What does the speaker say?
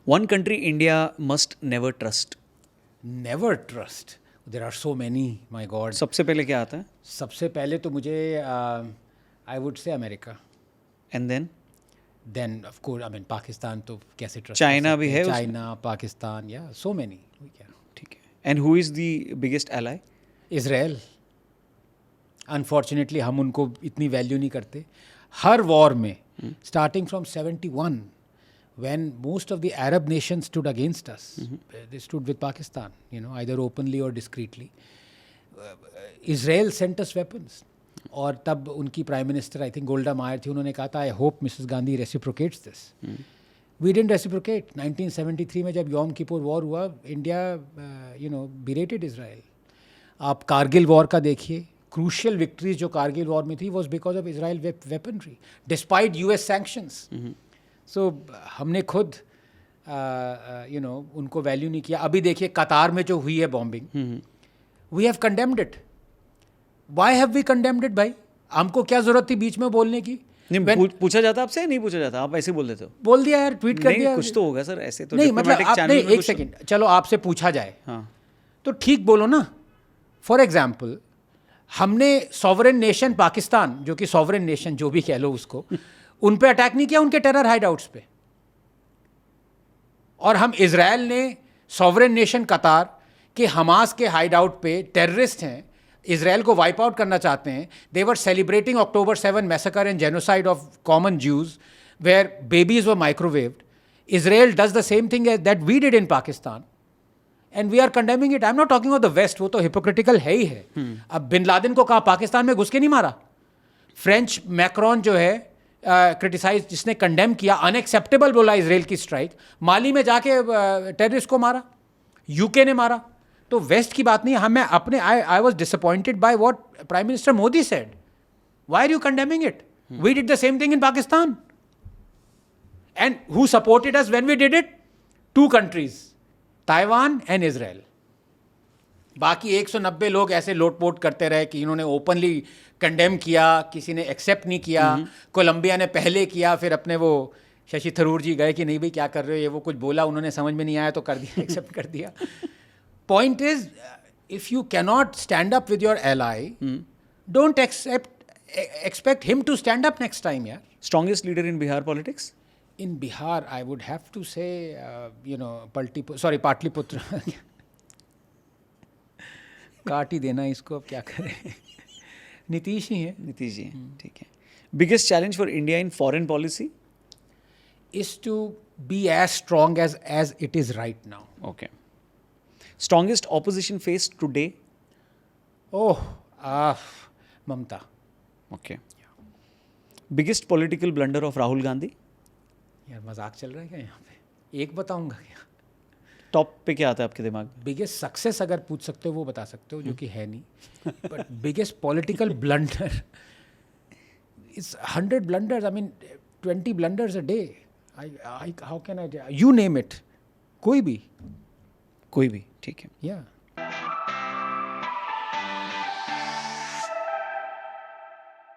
One country India must never trust. Never trust. There are so many, my God. सबसे पहले क्या आता है? सबसे पहले तो मुझे I would say America. And then? Then of course, I mean Pakistan तो कैसे trust China भी है उसमें? China, Pakistan, yeah, so many. ठीक है. And who is the biggest ally? Israel. Unfortunately हम उनको इतनी वैल्यू नहीं करते. हर वॉर में starting from 71 when most of the Arab nations stood against us, they stood with Pakistan, you know, either openly or discreetly. Israel sent us weapons. और तब उनकी prime minister I think Golda Meir थी, उन्होंने कहा था I hope Mrs Gandhi reciprocates this. We didn't reciprocate. 1973 में जब Yom Kippur war हुआ, India you know berated Israel. आप कारगिल वॉर का देखिए, क्रूशियल विक्ट्रीज जो कारगिल वॉर में थी was because of Israel weaponry despite US sanctions. So हमने खुद यू नो उनको वैल्यू नहीं किया. अभी देखिए कतार में जो हुई है bombing, we have condemned it. Why have we condemned it भाई? हमको क्या जरूरत थी बीच में बोलने की? नहीं, पूछा जाता आपसे? नहीं पूछा जाता, आप ऐसे बोल देते हो? बोल दिया यार, ट्वीट कर दिया. कुछ तो होगा सर, ऐसे तो नहीं मतलब नहीं, एक सेकंड, चलो आपसे पूछा जाए तो ठीक बोलो ना. फॉर एग्जाम्पल हमने सॉवरेन नेशन पाकिस्तान, जो कि सॉवरेन नेशन जो भी कह लो उसको, उन पे अटैक नहीं किया, उनके टेरर हाइड आउट्स पे. और हम इजराइल ने सॉवरेन नेशन कतार के हमास के हाइड आउट पे टेररिस्ट हैं, इजराइल को वाइप आउट करना चाहते हैं. They were celebrating October 7 massacre and genocide of common Jews where babies were microwaved. Israel does the same thing that we did in Pakistan and we are condemning it. I'm not talking about the West, वो तो hypocritical है ही है. अब bin Laden को कहा पाकिस्तान में घुस के नहीं मारा. फ्रेंच मैक्रॉन जो है क्रिटिसाइज, जिसने कंडेम किया, अनएक्सेप्टेबल बोला इसराइल की स्ट्राइक. माली में जाके टेररिस्ट को मारा, यूके ने मारा. तो वेस्ट की बात नहीं. हमें अपने I was disappointed by what prime minister Modi said. Why are you condemning it? We did the same thing in Pakistan. And who supported us when we did it? 2 countries, Taiwan and Israel. बाकी 190 लोग ऐसे लोटपोट करते रहे कि इन्होंने openly condemn किया, किसी ने एक्सेप्ट नहीं किया. कोलंबिया ने पहले किया, फिर अपने वो शशि थरूर जी गए कि नहीं भाई क्या कर रहे हो, ये वो कुछ बोला, उन्होंने समझ में नहीं आया तो कर दिया, एक्सेप्ट कर दिया. Point is, if you cannot stand up with your ally, don't expect him to stand up next time यार. Strongest leader in Bihar politics? In Bihar, I would have to say, you know, Patliputra. काट ही देना इसको, अब क्या करें. नीतीश ही है. नीतीश जी, ठीक है. Biggest challenge for India in foreign policy? Is to be as strong as it is right now. Okay. Strongest opposition faced today? Oh, Mamta. Okay. Biggest political blunder of Rahul Gandhi? यार मजाक चल रहा है क्या यहाँ पे? एक बताऊंगा क्या? टॉप पे क्या आता है आपके दिमाग में? बिगेस्ट सक्सेस अगर पूछ सकते हो वो बता सकते हो, जो कि है नहीं. But biggest political blunder is 100 blunders. I mean 20 blunders a day. How can I? You name it. कोई भी, ठीक है. Yeah.